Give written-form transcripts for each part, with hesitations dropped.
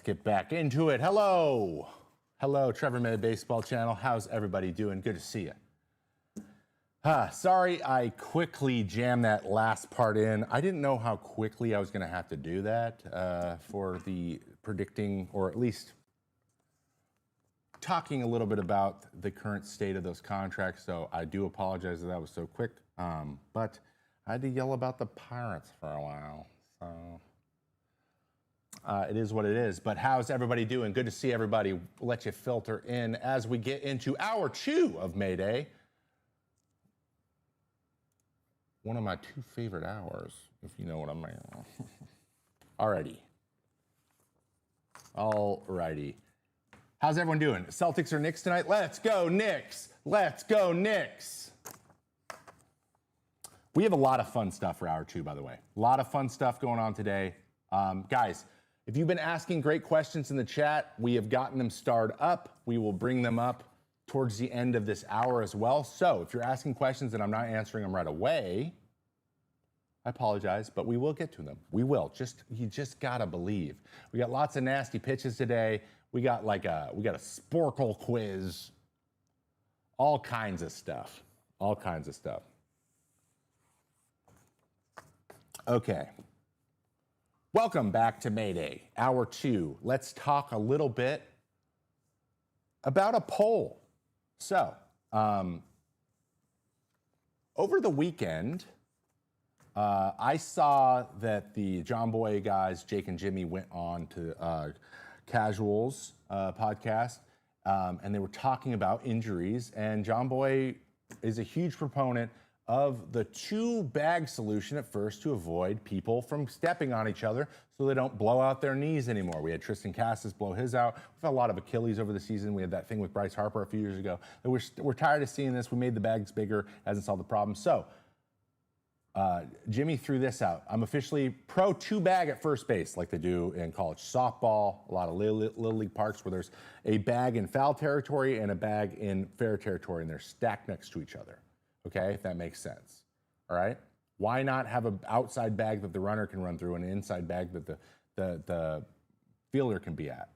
get back into it. Hello, Trevor Mayday Baseball Channel. How's everybody doing? Good to see you. Sorry, I quickly jammed that last part in. I didn't know how quickly I was going to have to do that for the predicting, or at least talking a little bit about the current state of those contracts. So I do apologize that was so quick. But I had to yell about the Pirates for a while. So it is what it is. But how's everybody doing? Good to see everybody. We'll let you filter in as we get into hour 2 of Mayday. One of my 2 favorite hours, if you know what I mean. Alrighty. How's everyone doing? Celtics or Knicks tonight? Let's go Knicks! Let's go Knicks! We have a lot of fun stuff for hour 2, by the way. A lot of fun stuff going on today. Guys, if you've been asking great questions in the chat, we have gotten them starred up. We will bring them up towards the end of this hour as well. So if you're asking questions and I'm not answering them right away, I apologize, but we will get to them. We will. You just gotta believe. We got lots of nasty pitches today. We got a Sporkle quiz. All kinds of stuff. All kinds of stuff. Okay. Welcome back to Mayday, hour 2. Let's talk a little bit about a poll. So, over the weekend, I saw that the John Boy guys, Jake and Jimmy, went on to Casuals podcast, and they were talking about injuries. And John Boy is a huge proponent of the 2-bag solution at first to avoid people from stepping on each other so they don't blow out their knees anymore. We had Tristan Cassis blow his out. We've had a lot of Achilles over the season. We had that thing with Bryce Harper a few years ago. We're tired of seeing this. We made the bags bigger. Hasn't solved the problem. So Jimmy threw this out. I'm officially pro 2-bag at first base like they do in college softball, a lot of Little League parks where there's a bag in foul territory and a bag in fair territory, and they're stacked next to each other. Okay, if that makes sense. All right? Why not have an outside bag that the runner can run through and an inside bag that the fielder can be at?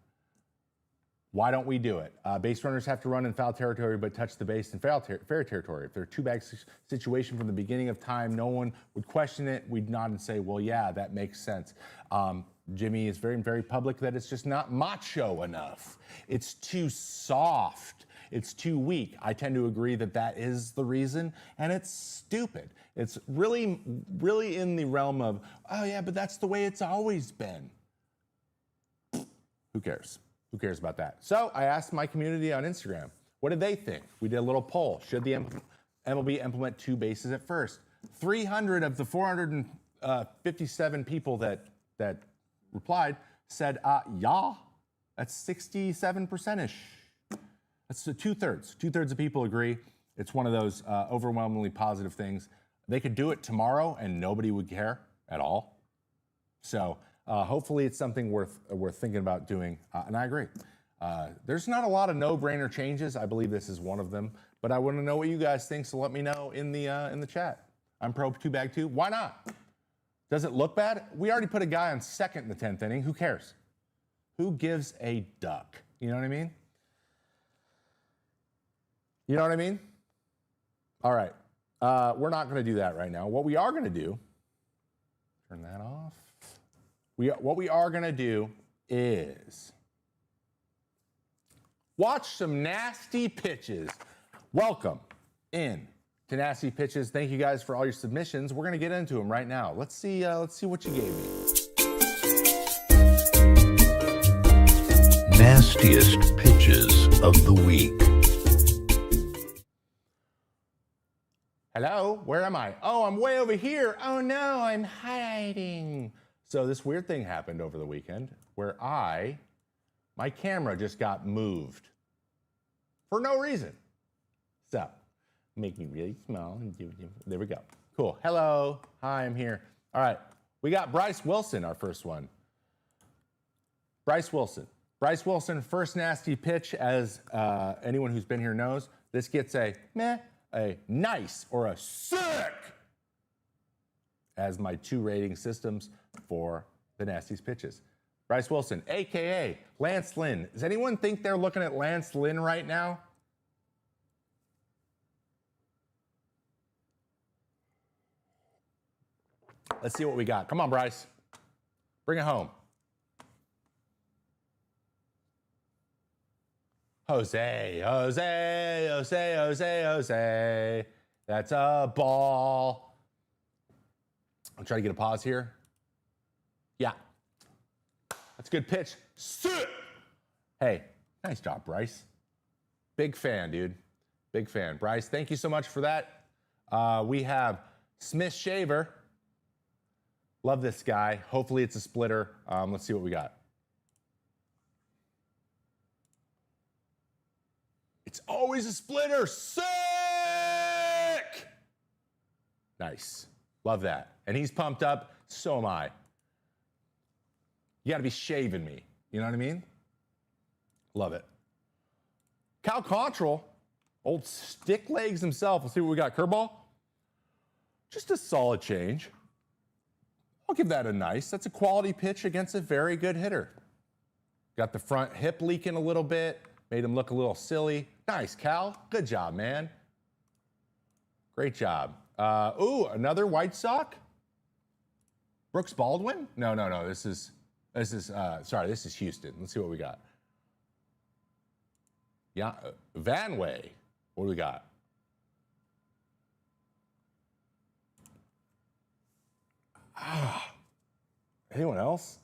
Why don't we do it? Base runners have to run in foul territory but touch the base in fair territory. If they're a 2-bag situation from the beginning of time, no one would question it. We'd nod and say, well, yeah, that makes sense. Jimmy is very, very public that it's just not macho enough. It's too soft. It's too weak. I tend to agree that that is the reason, and it's stupid. It's really, really in the realm of, oh yeah, but that's the way it's always been. Who cares? Who cares about that? So I asked my community on Instagram, what did they think? We did a little poll. Should the MLB implement 2 bases at first? 300 of the 457 people that replied said, yeah. That's 67%-ish. That's 2/3. 2/3 of people agree. It's one of those overwhelmingly positive things. They could do it tomorrow and nobody would care at all. So hopefully it's something worth thinking about doing. And I agree. There's not a lot of no-brainer changes. I believe this is one of them. But I want to know what you guys think, so let me know in the chat. I'm pro 2-bag too. Why not? Does it look bad? We already put a guy on second in the 10th inning. Who cares? Who gives a duck? You know what I mean? You know what I mean? All right. We're not going to do that right now. What we are going to do, turn that off. What we are going to do is watch some nasty pitches. Welcome in to Nasty Pitches. Thank you guys for all your submissions. We're going to get into them right now. Let's see what you gave me. Nastiest pitches of the week. Hello, where am I? Oh, I'm way over here. Oh no, I'm hiding. So this weird thing happened over the weekend where my camera just got moved for no reason. So, make me really small. There we go. Cool. Hello. Hi, I'm here. All right. We got Bryce Wilson, our first one. Bryce Wilson, first nasty pitch, as anyone who's been here knows. This gets a meh, a nice, or a sick as my 2 rating systems for the nastiest pitches. Bryce Wilson, AKA Lance Lynn. Does anyone think they're looking at Lance Lynn right now? Let's see what we got. Come on, Bryce. Bring it home. Jose, Jose, Jose, Jose, Jose. That's a ball. I'm trying to get a pause here. Yeah. That's a good pitch. Sit. Hey, nice job, Bryce. Big fan, dude. Big fan. Bryce, thank you so much for that. We have Smith Shaver. Love this guy. Hopefully it's a splitter. Let's see what we got. It's always a splitter. Sick! Nice. Love that. And he's pumped up. So am I. You got to be shaving me. You know what I mean? Love it. Cal Quantrill, old stick legs himself. Let's see what we got. Curveball. Just a solid change. I'll give that a nice. That's a quality pitch against a very good hitter. Got the front hip leaking a little bit. Made him look a little silly. Nice, Cal. Good job, man. Great job. Ooh, another White Sox. Brooks Baldwin? No. This is Houston. Let's see what we got. Yeah, Van Way. What do we got? Anyone else?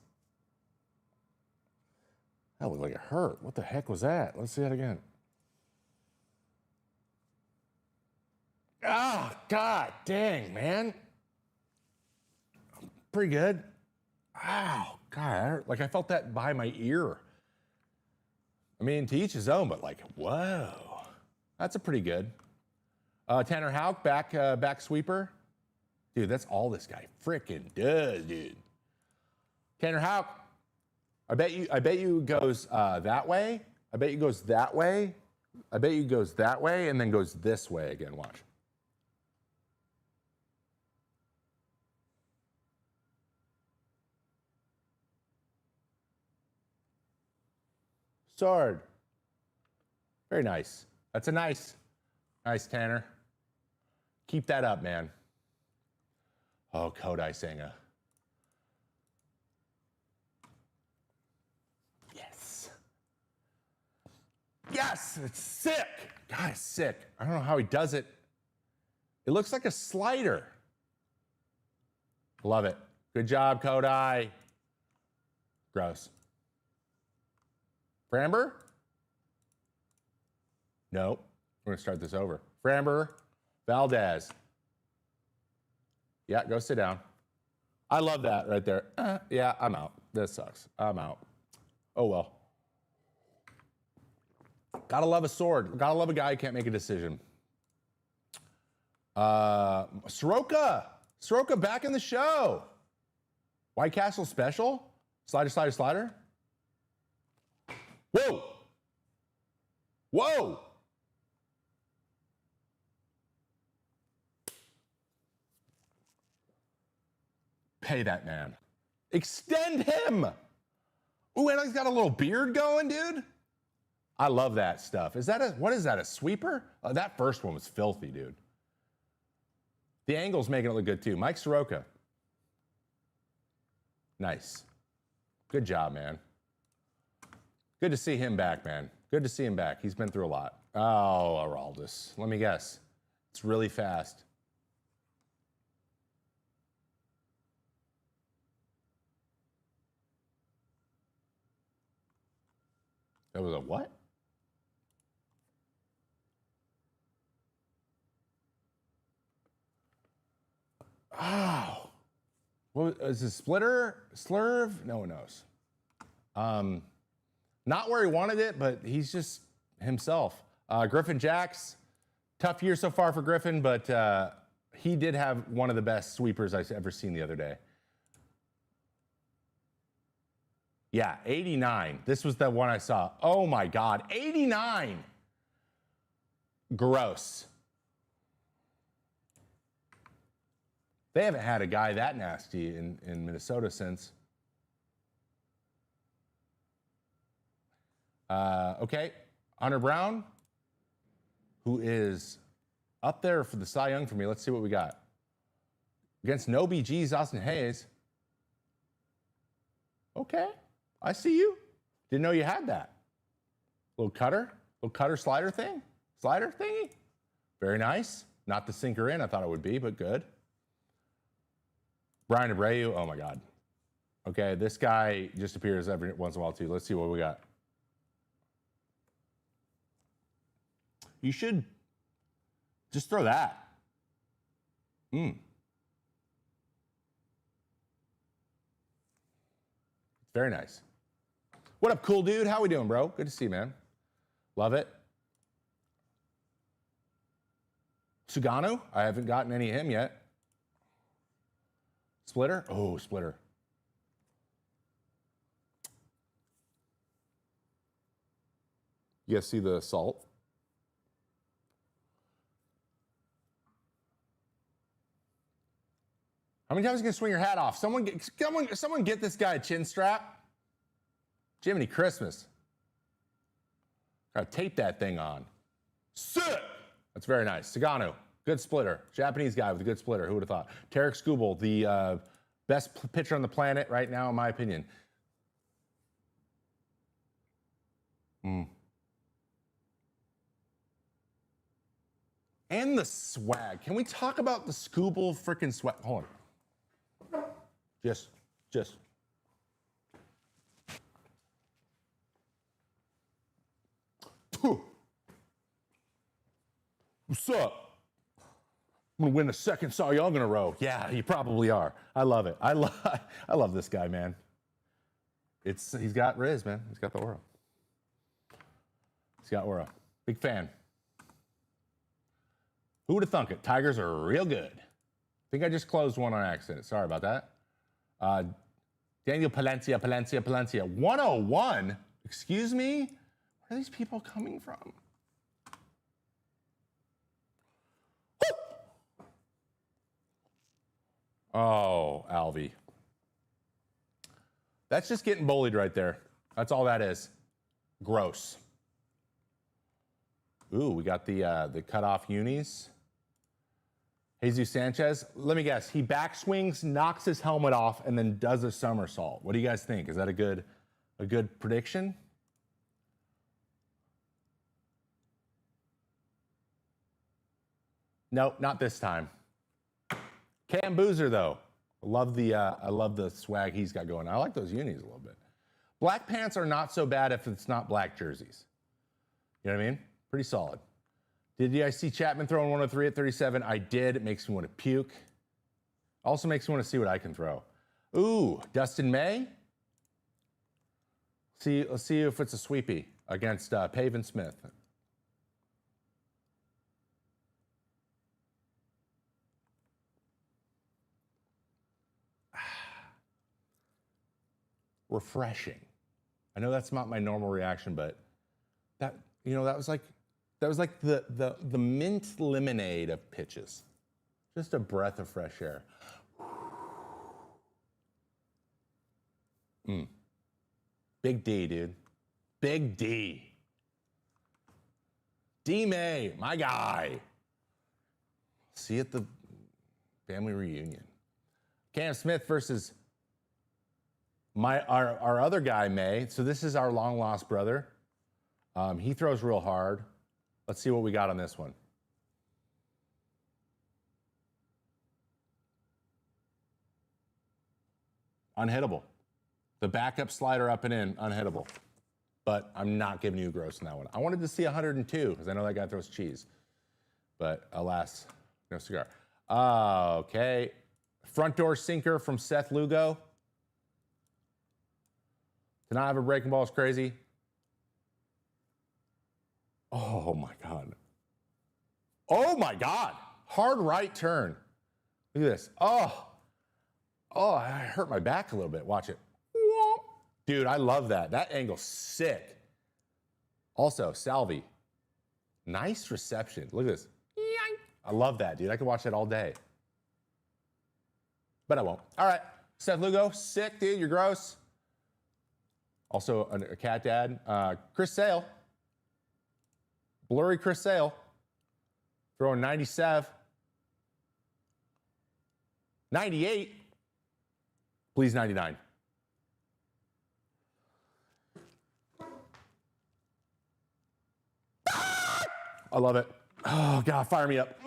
That looked like it hurt. What the heck was that? Let's see that again. God dang, man. Pretty good. Ow, God, like I felt that by my ear. I mean, to each his own, but like, whoa. That's a pretty good. Tanner Houck, back sweeper. Dude, that's all this guy freaking does, dude. Tanner Houck, I bet you goes that way. I bet you goes that way. I bet you goes that way and then goes this way again. Watch. Sword. Very nice. That's a nice Tanner. Keep that up, man. Oh, Kodai Senga. Yes. Yes, it's sick. God, it's sick. I don't know how he does it. It looks like a slider. Love it. Good job, Kodai. Gross. Framber? Nope. We're going to start this over. Framber, Valdez. Yeah, go sit down. I love that right there. Yeah, I'm out. This sucks. I'm out. Oh, well. Gotta love a sword. Gotta love a guy who can't make a decision. Soroka. Soroka back in the show. White Castle special. Slider, slider, slider. Whoa. Whoa. Pay that man. Extend him. Ooh, and he's got a little beard going, dude. I love that stuff. What is that, a sweeper? That first one was filthy, dude. The angle's making it look good too. Mike Soroka. Nice. Good job, man. Good to see him back, man. Good to see him back. He's been through a lot. Oh, Araldis. Let me guess. It's really fast. That was a what? Oh. What is this, splitter? Slurve? No one knows. Not where he wanted it, but he's just himself. Griffin Jacks, tough year so far for Griffin, but he did have one of the best sweepers I've ever seen the other day. Yeah, 89. This was the one I saw. Oh my God, 89. Gross. They haven't had a guy that nasty in Minnesota since. Okay, Hunter Brown, who is up there for the Cy Young for me. Let's see what we got. Against no BGs, Austin Hayes. Okay, I see you. Didn't know you had that. Little cutter slider thing? Slider thingy? Very nice. Not the sinker in, I thought it would be, but good. Brian Abreu, oh my God. Okay, this guy just appears every once in a while too. Let's see what we got. You should just throw that. Very nice. What up, cool dude? How we doing, bro? Good to see you, man. Love it. Sugano, I haven't gotten any of him yet. Splitter? Oh, Splitter. You guys see the salt? How many times are you gonna swing your hat off? Someone get this guy a chin strap. Jiminy Christmas. Gotta tape that thing on. Sick! That's very nice. Sagano, good splitter. Japanese guy with a good splitter. Who would have thought? Tarek Skubal, the best pitcher on the planet right now, in my opinion. And the swag. Can we talk about the Skubal freaking swag? Hold on. Just. What's up? I'm gonna win the second Cy Young in a row. Yeah, you probably are. I love it. I love this guy, man. He's got Riz, man. He's got the aura. He's got aura. Big fan. Who would have thunk it? Tigers are real good. I think I just closed one on accident. Sorry about that. Daniel Palencia. 101. Excuse me? Where are these people coming from? Oh, Alvy. That's just getting bullied right there. That's all that is. Gross. Ooh, we got the cutoff unis. Jesus Sanchez, let me guess. He backswings, knocks his helmet off, and then does a somersault. What do you guys think? Is that a good prediction? Nope, not this time. Cam Boozer, though. I love the swag he's got going. I like those unis a little bit. Black pants are not so bad if it's not black jerseys. You know what I mean? Pretty solid. Did I see Chapman throwing 103 at 37? I did. It makes me want to puke. Also makes me want to see what I can throw. Ooh, Dustin May. Let's see if it's a sweepy against Pavin Smith. Refreshing. I know that's not my normal reaction, but that was like the mint lemonade of pitches. Just a breath of fresh air. Big D, dude. Big D. D May, my guy. See you at the family reunion. Cam Smith versus our other guy, May. So this is our long lost brother. He throws real hard. Let's see what we got on this one. Unhittable. The backup slider up and in, unhittable. But I'm not giving you gross in that one. I wanted to see 102 because I know that guy throws cheese. But alas, no cigar. Okay. Front door sinker from Seth Lugo. To not have a breaking ball is crazy. Oh my God. Oh my God. Hard right turn. Look at this. Oh, I hurt my back a little bit. Watch it. Dude, I love that. That angle's sick. Also, Salvi. Nice reception. Look at this. I love that, dude. I could watch that all day. But I won't. All right. Seth Lugo, sick, dude. You're gross. Also a cat dad. Chris Sale. Blurry Chris Sale. Throwing 97. 98. Please 99. I love it. Oh, God, fire me up.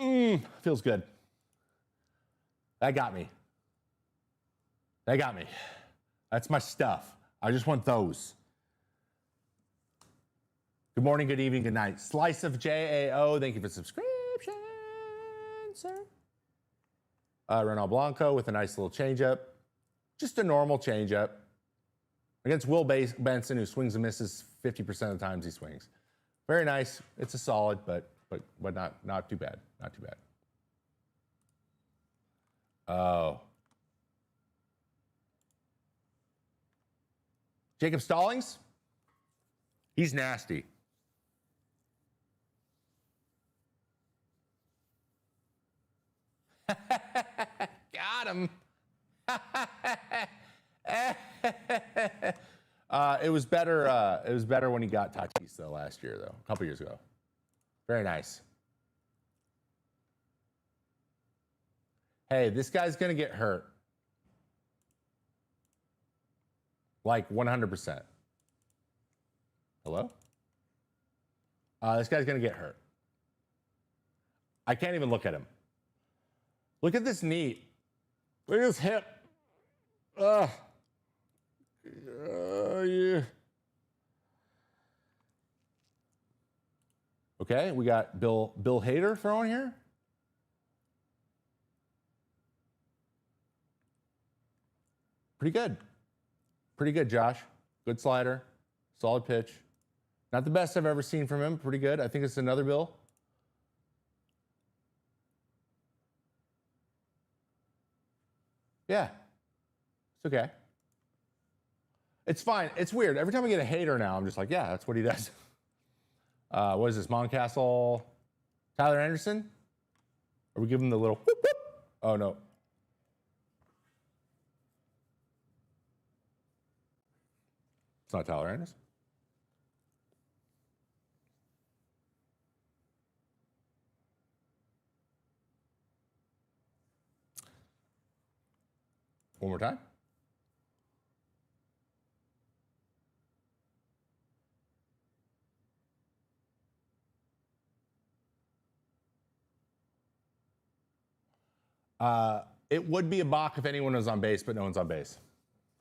Feels good. That got me. That got me. That's my stuff. I just want those. Good morning, good evening, good night. Slice of JAO, thank you for subscription, sir. Renault Blanco with a nice little changeup. Just a normal changeup. Against Will Benson, who swings and misses 50% of the times he swings. Very nice. It's a solid, but not too bad. Not too bad. Oh. Jacob Stallings? He's nasty. Got him. It was better. It was better when he got Tatis though last year, though, a couple years ago. Very nice. Hey, this guy's gonna get hurt. Like 100%. Hello? This guy's gonna get hurt. I can't even look at him. Look at this knee. Look at his hip. Yeah. Okay, we got Bill Hader throwing here. Pretty good. Pretty good, Josh. Good slider. Solid pitch. Not the best I've ever seen from him. Pretty good. I think it's another Bill. Yeah. It's okay. It's fine. It's weird. Every time I get a hater now, I'm just like, yeah, that's what he does. What is this? Mountcastle? Tyler Anderson? Are we giving him the little whoop, whoop? Oh, no. It's not Tyler Anderson. One more time. It would be a balk if anyone was on base, but no one's on base.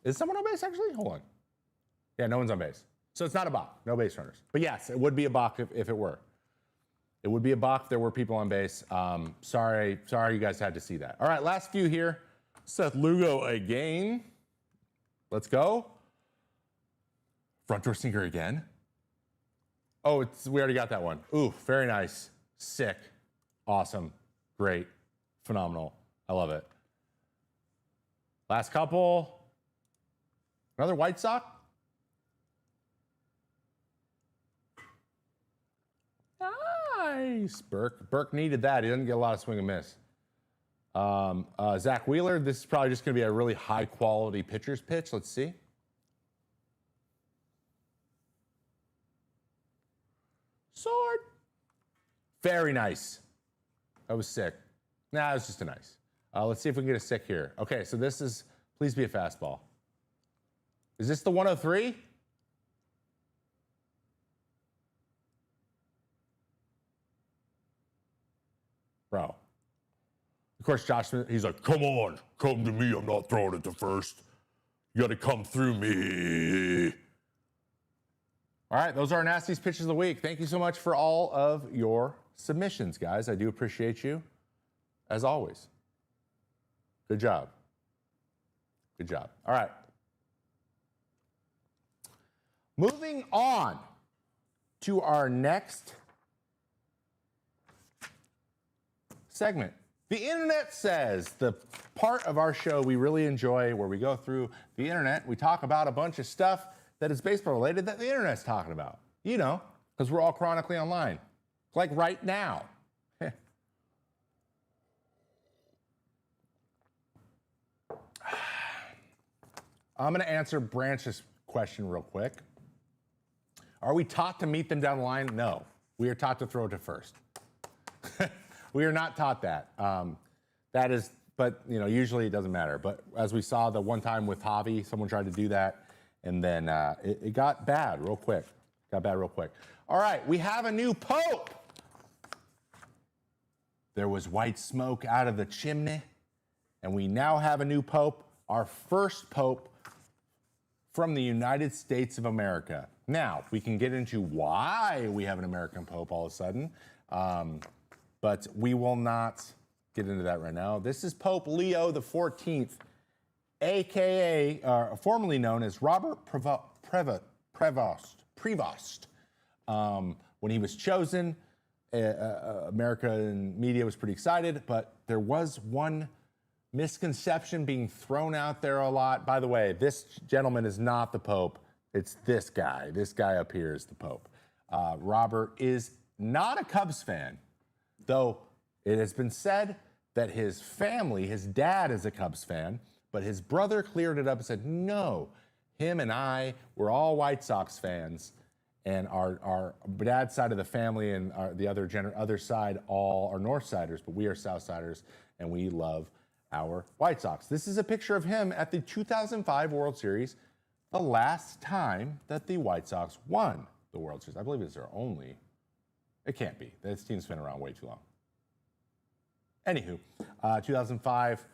Is someone on base, actually? Hold on. Yeah, no one's on base. So it's not a balk. No base runners. But yes, it would be a balk if it were. It would be a balk if there were people on base. Sorry you guys had to see that. All right, last few here. Seth Lugo again. Let's go. Front door sinker again. Oh, we already got that one. Ooh, very nice. Sick. Awesome. Great. Phenomenal. I love it. Last couple. Another White Sox. Nice. Burke needed that. He doesn't get a lot of swing and miss. Zach Wheeler, this is probably just going to be a really high quality pitcher's pitch. Let's see. Sword. Very nice. That was sick. Nah, it was just a nice. Let's see if we can get a sick here. Okay, so this is, please be a fastball. Is this the 103? Bro. Of course, Josh Smith, he's like, come on, come to me. I'm not throwing it to first. You got to come through me. All right, those are our nastiest pitches of the week. Thank you so much for all of your submissions, guys. I do appreciate you, as always. Good job. Good job. All right. Moving on to our next segment. The Internet Says, the part of our show we really enjoy where we go through the internet, we talk about a bunch of stuff that is baseball related that the internet's talking about. You know, because we're all chronically online. Like right now. I'm going to answer Branch's question real quick. Are we taught to meet them down the line? No. We are taught to throw to first. We are not taught that. That is, but usually it doesn't matter. But as we saw the one time with Javi, someone tried to do that, and then it got bad real quick. All right, we have a new pope. There was white smoke out of the chimney, and we now have a new pope, our first pope from the United States of America. Now, we can get into why we have an American pope all of a sudden, but we will not get into that right now. This is Pope Leo the 14th, aka formerly known as Robert Prevost. When he was chosen, American media was pretty excited, but there was one misconception being thrown out there a lot. By the way, this gentleman is not the Pope. It's this guy. This guy up here is the Pope. Robert is not a Cubs fan, though it has been said that his family, his dad is a Cubs fan, but his brother cleared it up and said, no, him and I, we're all White Sox fans, and our dad's side of the family and the other side all are North Siders, but we are South Siders, and we love our White Sox. This is a picture of him at the 2005 World Series, the last time that the White Sox won the World Series. I believe it's their only. It can't be. This team's been around way too long. Anywho, 2005,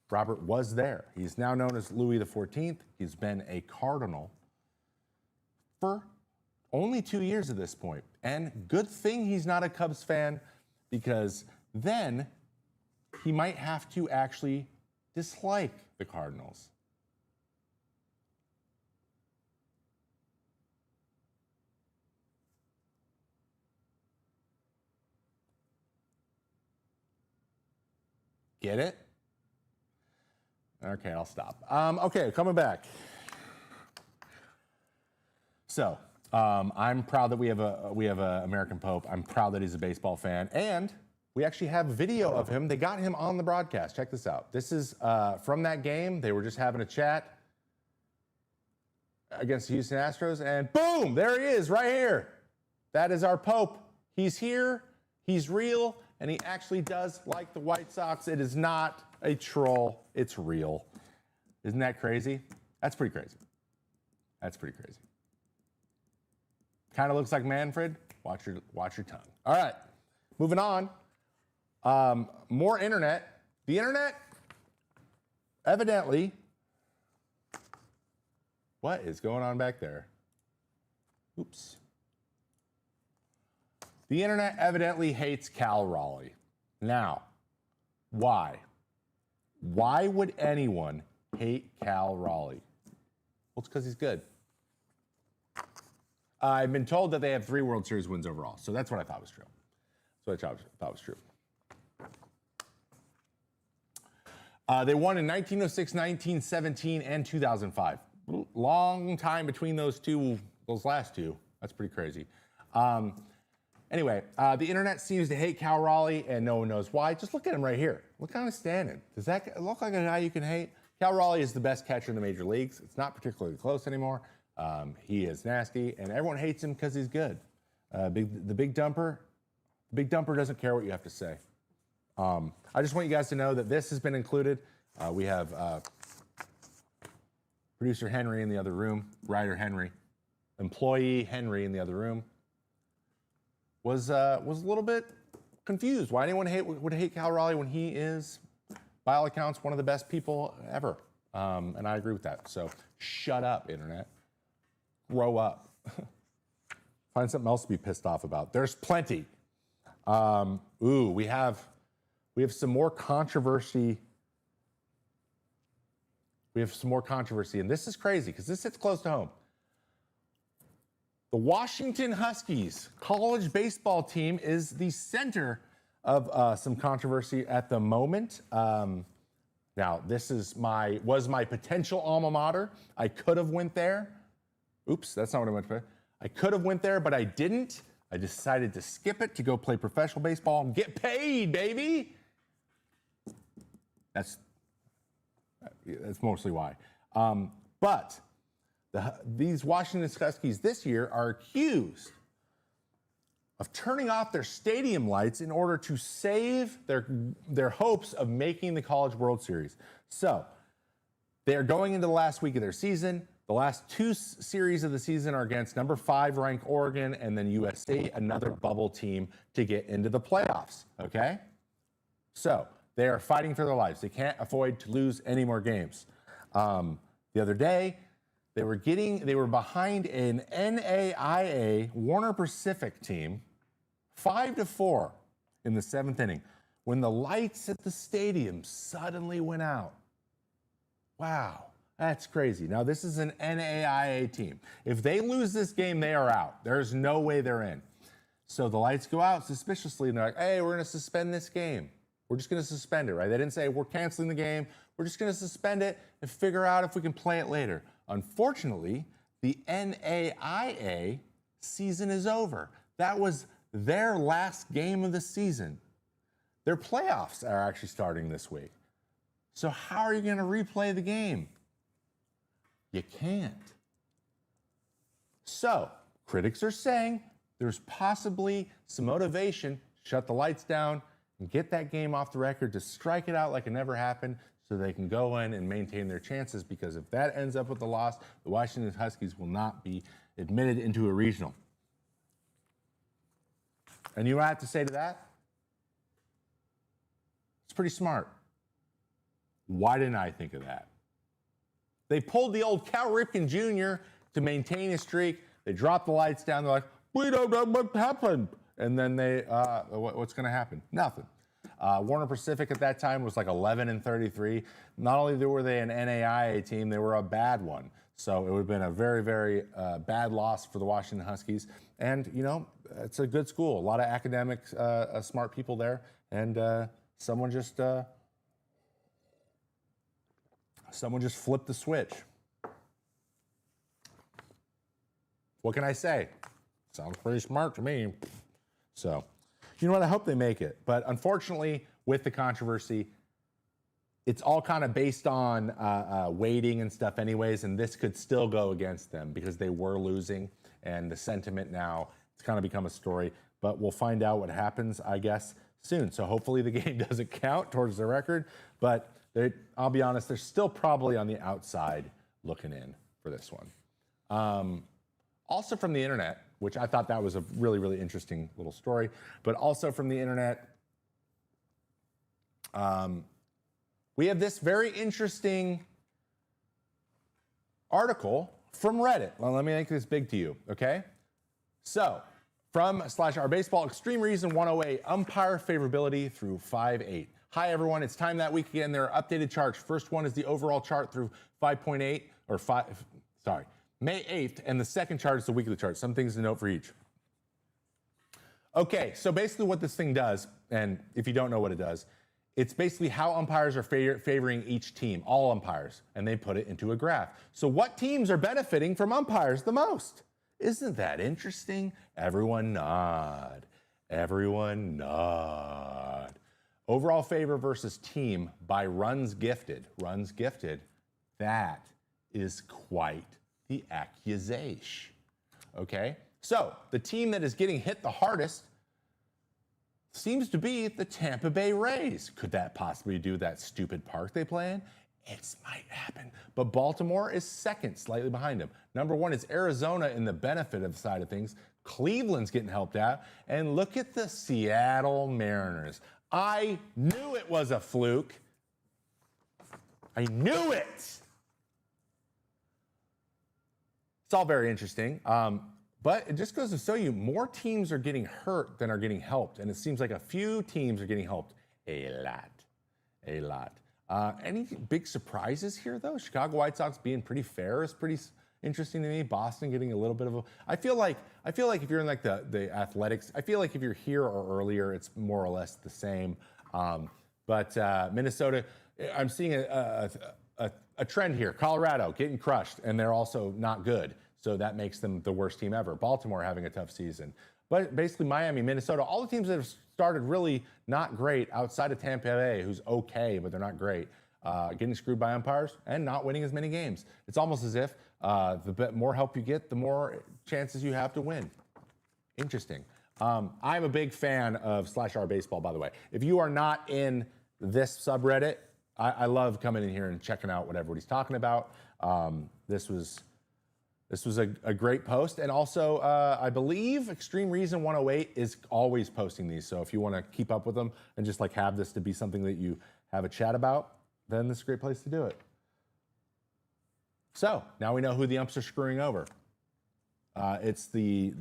Robert was there. He's now known as Louis XIV. He's been a cardinal for only 2 years at this point. And good thing he's not a Cubs fan, because then he might have to actually dislike the Cardinals. Get it? Okay, I'll stop. Okay, coming back. So, I'm proud that we have a American Pope. I'm proud that he's a baseball fan, and we actually have video of him. They got him on the broadcast. Check this out. This is from that game. They were just having a chat against the Houston Astros, and boom, there he is right here. That is our Pope. He's here. He's real, and he actually does like the White Sox. It is not a troll. It's real. Isn't that crazy? That's pretty crazy. That's pretty crazy. Kind of looks like Manfred. Watch your tongue. All right, moving on. More internet. The internet, evidently. What is going on back there? Oops. The internet evidently hates Cal Raleigh. Now, why? Why would anyone hate Cal Raleigh? Well, it's because he's good. I've been told that they have 3 World Series wins overall, so that's what I thought was true. They won in 1906, 1917, and 2005. Long time between those last two. That's pretty crazy. Anyway, the internet seems to hate Cal Raleigh, and no one knows why. Just look at him right here. Look how he's standing. Does that look like a guy you can hate? Cal Raleigh is the best catcher in the major leagues. It's not particularly close anymore. He is nasty, and everyone hates him because he's good. The big dumper doesn't care what you have to say. I just want you guys to know that this has been included. We have producer Henry in the other room, writer Henry, employee Henry in the other room. Was a little bit confused why anyone would hate Cal Raleigh when he is, by all accounts, one of the best people ever. And I agree with that. So shut up, internet. Grow up. Find something else to be pissed off about. There's plenty. We have some more controversy. And this is crazy because this hits close to home. The Washington Huskies college baseball team is the center of some controversy at the moment. Now, this was my potential alma mater. I could have went there. Oops, that's not what I meant to say. I could have went there, but I didn't. I decided to skip it to go play professional baseball and get paid, baby. That's mostly why. But These Washington Huskies this year are accused of turning off their stadium lights in order to save their hopes of making the College World Series. So they are going into the last week of their season. The last two series of the season are against number 5 ranked Oregon and then USC, another bubble team, to get into the playoffs, okay? So they are fighting for their lives. They can't afford to lose any more games. The other day, they were behind an NAIA Warner Pacific team, 5-4 in the 7th inning, when the lights at the stadium suddenly went out. Wow, that's crazy. Now, this is an NAIA team. If they lose this game, they are out. There's no way they're in. So the lights go out suspiciously, and they're like, hey, we're going to suspend this game. We're just going to suspend it, right? They didn't say, we're canceling the game. We're just going to suspend it and figure out if we can play it later. Unfortunately, the NAIA season is over. That was their last game of the season. Their playoffs are actually starting this week. So how are you going to replay the game? You can't. So critics are saying there's possibly some motivation, shut the lights down and get that game off the record, to strike it out like it never happened, so they can go in and maintain their chances, because if that ends up with a loss, the Washington Huskies will not be admitted into a regional. And you know what I have to say to that? It's pretty smart. Why didn't I think of that? They pulled the old Cal Ripken Jr. to maintain a streak. They dropped the lights down. They're like, we don't know what happened. And then what's going to happen? Nothing. Warner Pacific at that time was like 11-33. Not only were they an NAIA team, they were a bad one. So it would have been a very, very bad loss for the Washington Huskies. And, you know, it's a good school. A lot of academic, smart people there. And someone just flipped the switch. What can I say? Sounds pretty smart to me. So, you know what? I hope they make it. But unfortunately, with the controversy, it's all kind of based on weighting and stuff anyways, and this could still go against them because they were losing, and the sentiment now, it's kind of become a story. But we'll find out what happens, I guess, soon. So hopefully the game doesn't count towards the record. But I'll be honest, they're still probably on the outside looking in for this one. Also from the internet, which I thought that was a really, really interesting little story, but also from the internet, we have this very interesting article from Reddit. Well, let me make this big to you, okay? So, from /our baseball extreme reason 108, umpire favorability through 5/8. Hi everyone, it's time that week again. There are updated charts. First one is the overall chart through 5.8 or 5. Sorry. May 8th, and the second chart is the weekly chart. Some things to note for each. Okay, so basically what this thing does, and if you don't know what it does, it's basically how umpires are favoring each team, all umpires, and they put it into a graph. So what teams are benefiting from umpires the most? Isn't that interesting? Everyone nod. Everyone nod. Overall favor versus team by runs gifted. Runs gifted, that is quite the accusation. Okay? So, the team that is getting hit the hardest seems to be the Tampa Bay Rays. Could that possibly do that stupid park they play in? It might happen. But Baltimore is second, slightly behind them. Number one is Arizona in the benefit of side of things. Cleveland's getting helped out. And look at the Seattle Mariners. I knew it was a fluke. I knew it. It's all very interesting. But it just goes to show you more teams are getting hurt than are getting helped. And it seems like a few teams are getting helped a lot. A lot. Any big surprises here, though? Chicago White Sox being pretty fair is pretty interesting to me. Boston getting a little bit of a... I feel like if you're in like the athletics, I feel like if you're here or earlier, it's more or less the same. But Minnesota, I'm seeing a trend here. Colorado getting crushed, and they're also not good. So that makes them the worst team ever. Baltimore having a tough season. But basically Miami, Minnesota, all the teams that have started really not great outside of Tampa Bay, who's okay, but they're not great, getting screwed by umpires and not winning as many games. It's almost as if The more help you get, the more chances you have to win. Interesting. I'm a big fan of /r baseball, by the way. If you are not in this subreddit, I love coming in here and checking out what everybody's talking about. This was a great post. And also, I believe Extreme Reason 108 is always posting these. So if you want to keep up with them and just like have this to be something that you have a chat about, then this is a great place to do it. So now we know who the umps are screwing over. It's the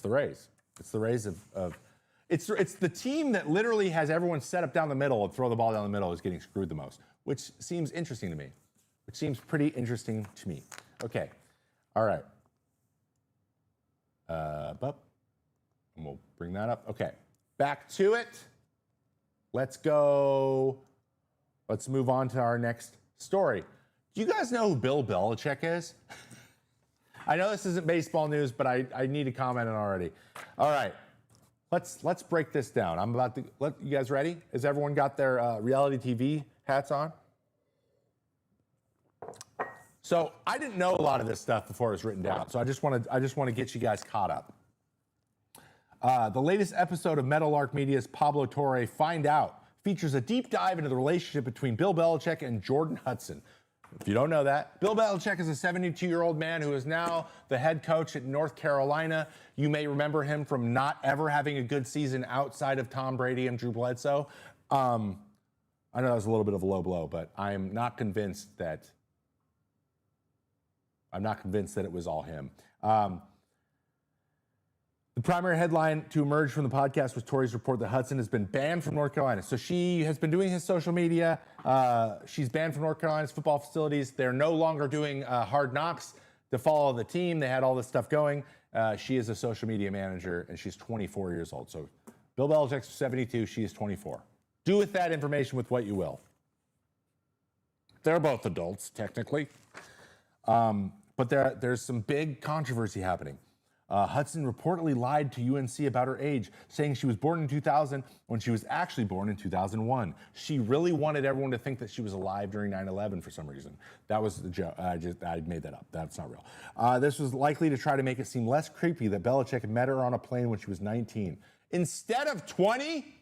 Rays. It's the Rays of it's the team that literally has everyone set up down the middle and throw the ball down the middle is getting screwed the most, which seems interesting to me. Which seems pretty interesting to me. Okay, all right. And we'll bring that up. Okay, back to it. Let's go. Let's move on to our next story. Do you guys know who Bill Belichick is? I know this isn't baseball news, but I need to comment on it already. All right, let's break this down. I'm about to. You guys ready? Has everyone got their reality TV hats on? So I didn't know a lot of this stuff before it was written down. So I just want to get you guys caught up. The latest episode of Meadowlark Media's Pablo Torre Find Out features a deep dive into the relationship between Bill Belichick and Jordan Hudson. If you don't know that, Bill Belichick is a 72-year-old man who is now the head coach at North Carolina. You may remember him from not ever having a good season outside of Tom Brady and Drew Bledsoe. I know that was a little bit of a low blow, but I'm not convinced that it was all him. The primary headline to emerge from the podcast was Tori's report that Hudson has been banned from North Carolina. So she has been doing his social media. She's banned from North Carolina's football facilities. They're no longer doing Hard Knocks to follow the team. They had all this stuff going. She is a social media manager, and she's 24 years old. So Bill Belichick's 72. She is 24. Do with that information with what you will. They're both adults, technically. But there's some big controversy happening. Hudson reportedly lied to UNC about her age, saying she was born in 2000 when she was actually born in 2001. She really wanted everyone to think that she was alive during 9/11 for some reason. That was the joke. I made that up. That's not real. This was likely to try to make it seem less creepy that Belichick had met her on a plane when she was 19 instead of 20.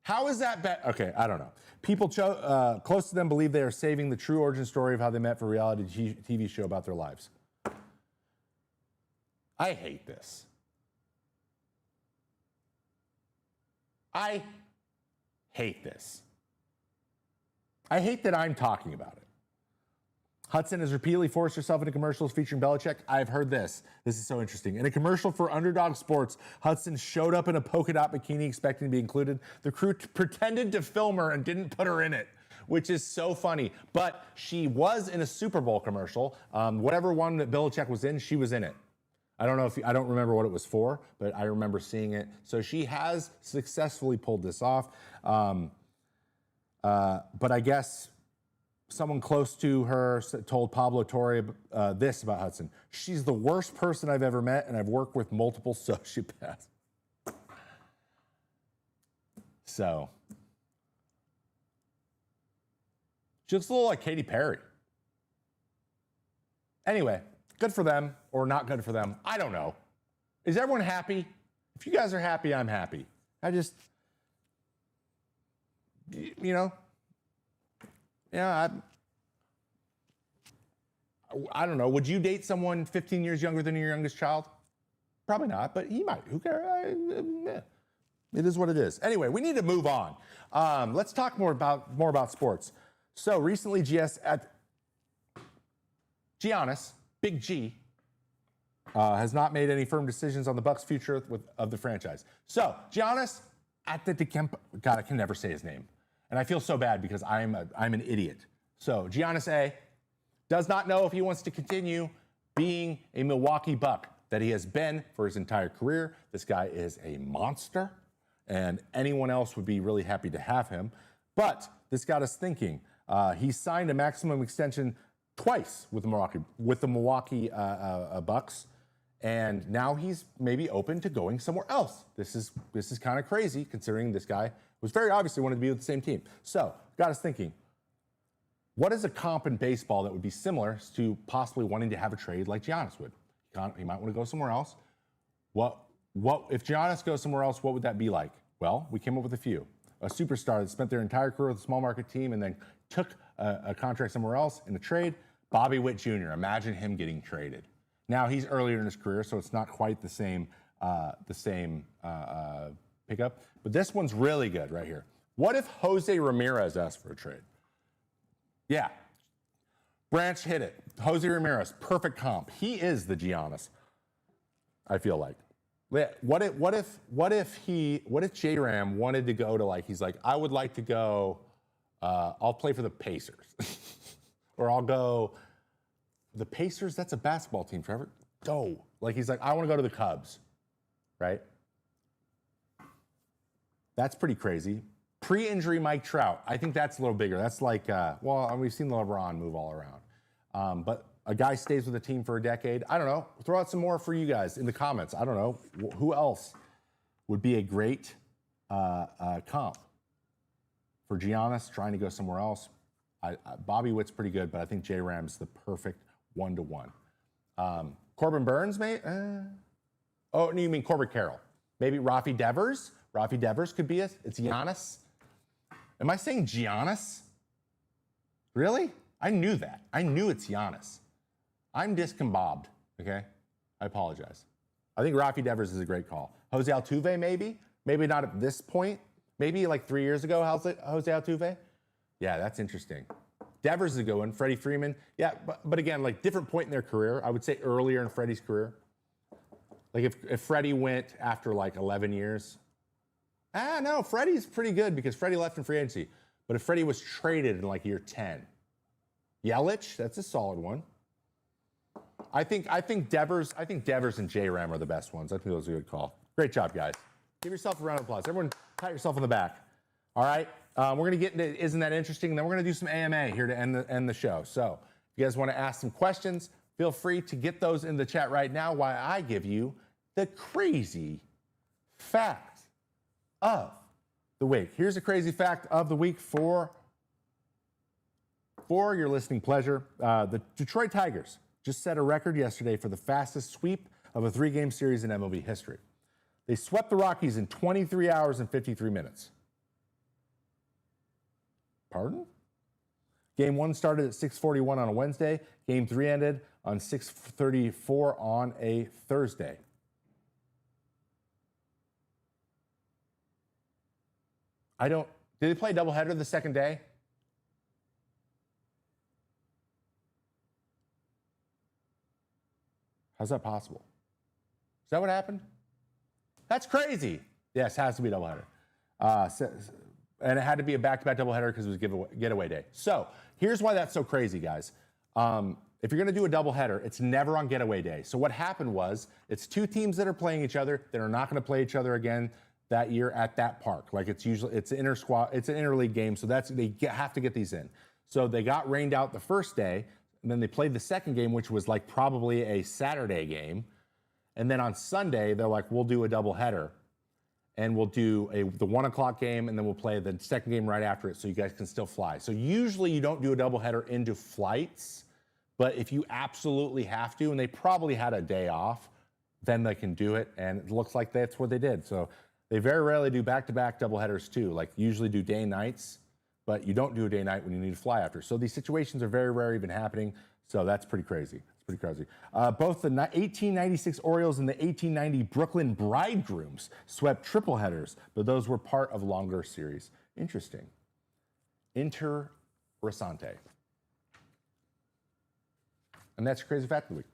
How is that bad? Okay, I don't know. People close to them believe they are saving the true origin story of how they met for a reality TV show about their lives. I hate this. I hate this. I hate that I'm talking about it. Hudson has repeatedly forced herself into commercials featuring Belichick. I've heard this. This is so interesting. In a commercial for Underdog Sports, Hudson showed up in a polka dot bikini expecting to be included. The crew pretended to film her and didn't put her in it, which is so funny. But she was in a Super Bowl commercial. Whatever one that Belichick was in, she was in it. I don't remember what it was for, but I remember seeing it. So she has successfully pulled this off. But I guess someone close to her told Pablo Torre this about Hudson. She's the worst person I've ever met, and I've worked with multiple sociopaths. So she looks a little like Katy Perry. Anyway, good for them or not good for them. I don't know. Is everyone happy? If you guys are happy, I'm happy. I don't know. Would you date someone 15 years younger than your youngest child? Probably not, but he might. Who cares? It is what it is. Anyway, we need to move on. Let's talk more about sports. So recently, Giannis, Big G, has not made any firm decisions on the Bucks' future of the franchise. So Giannis Antetokounmpo, God, I can never say his name, and I feel so bad because I'm an idiot. So Giannis A does not know if he wants to continue being a Milwaukee Buck that he has been for his entire career. This guy is a monster, and anyone else would be really happy to have him. But this got us thinking. He signed a maximum extension twice with the Milwaukee Bucks, and now he's maybe open to going somewhere else. This is kind of crazy considering this guy was very obviously wanted to be with the same team. So got us thinking. What is a comp in baseball that would be similar to possibly wanting to have a trade like Giannis would? He might want to go somewhere else. What if Giannis goes somewhere else, what would that be like? Well, we came up with a few. A superstar that spent their entire career with a small market team and then took a contract somewhere else in a trade, Bobby Witt Jr. Imagine him getting traded. Now he's earlier in his career, so it's not quite the same pickup. But this one's really good right here. What if Jose Ramirez asked for a trade? Yeah. Branch hit it. Jose Ramirez, perfect comp. He is the Giannis, I feel like. What if J-Ram wanted to go to, like, he's like, I would like to go, I'll play for the Pacers. Or I'll go, the Pacers, that's a basketball team, Trevor. Go. Like, he's like, I want to go to the Cubs, right? That's pretty crazy. Pre-injury Mike Trout, I think that's a little bigger. That's like, we've seen LeBron move all around. But a guy stays with a team for a decade. I don't know. Throw out some more for you guys in the comments. I don't know. Who else would be a great comp for Giannis trying to go somewhere else? Bobby Witt's pretty good, but I think J-Ram's the perfect one-to-one. Corbin Burns, mate? Oh, no, you mean Corbin Carroll. Maybe Rafi Devers? Rafi Devers could be it. It's Giannis. Am I saying Giannis? Really? I knew that. I knew it's Giannis. I'm discombobed, okay? I apologize. I think Rafi Devers is a great call. Jose Altuve, maybe? Maybe not at this point. Maybe like 3 years ago, Jose Altuve? Yeah, that's interesting. Devers is a good one. Freddie Freeman. Yeah, but again, like different point in their career. I would say earlier in Freddie's career. Like if Freddie went after like 11 years. No, Freddie's pretty good because Freddie left in free agency. But if Freddie was traded in like year 10. Yelich, that's a solid one. I think Devers and J-Ram are the best ones. I think those are a good call. Great job, guys. Give yourself a round of applause. Everyone, pat yourself on the back. All right, we're gonna get into Isn't That Interesting? And then we're gonna do some AMA here to end the show. So if you guys want to ask some questions, feel free to get those in the chat right now while I give you the crazy fact of the week. Here's a crazy fact of the week for your listening pleasure. The Detroit Tigers just set a record yesterday for the fastest sweep of a 3-game series in MLB history. They swept the Rockies in 23 hours and 53 minutes. Pardon? Game 1 started at 6:41 on a Wednesday. Game 3 ended on 6:34 on a Thursday. Did they play a doubleheader the second day? How's that possible? Is that what happened? That's crazy. Yes, has to be a doubleheader. And it had to be a back-to-back doubleheader because it was getaway day. So here's why that's so crazy, guys. If you're going to do a doubleheader, it's never on getaway day. So what happened was it's two teams that are playing each other that are not going to play each other again that year at that park. Like it's an interleague game, so they have to get these in. So they got rained out the first day, and then they played the second game, which was like probably a Saturday game. And then on Sunday, they're like, we'll do a doubleheader. And we'll do the 1 o'clock game, and then we'll play the second game right after it so you guys can still fly. So usually you don't do a doubleheader into flights, but if you absolutely have to, and they probably had a day off, then they can do it, and it looks like that's what they did. So they very rarely do back-to-back doubleheaders too, like usually do day and nights, but you don't do a day and night when you need to fly after. So these situations are very rare even happening, so that's pretty crazy. Pretty crazy. Both the 1896 Orioles and the 1890 Brooklyn Bridegrooms swept triple headers, but those were part of longer series. Interesting. Interessante. And that's a crazy fact of the week.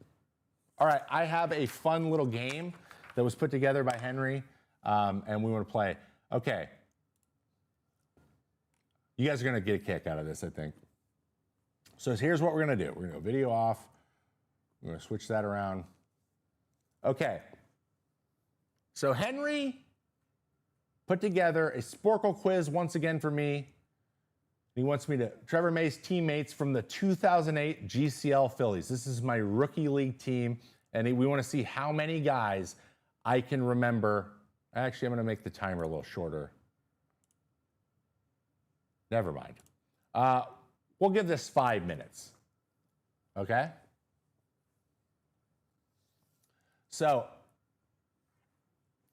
All right, I have a fun little game that was put together by Henry, and we want to play. Okay. You guys are going to get a kick out of this, I think. So here's what we're going to do. We're going to go video off. I'm going to switch that around. Okay. So Henry put together a Sporkle quiz once again for me. He wants me to, Trevor May's teammates from the 2008 GCL Phillies. This is my rookie league team, and we want to see how many guys I can remember. Actually, I'm going to make the timer a little shorter. Never mind. We'll give this 5 minutes. Okay? So,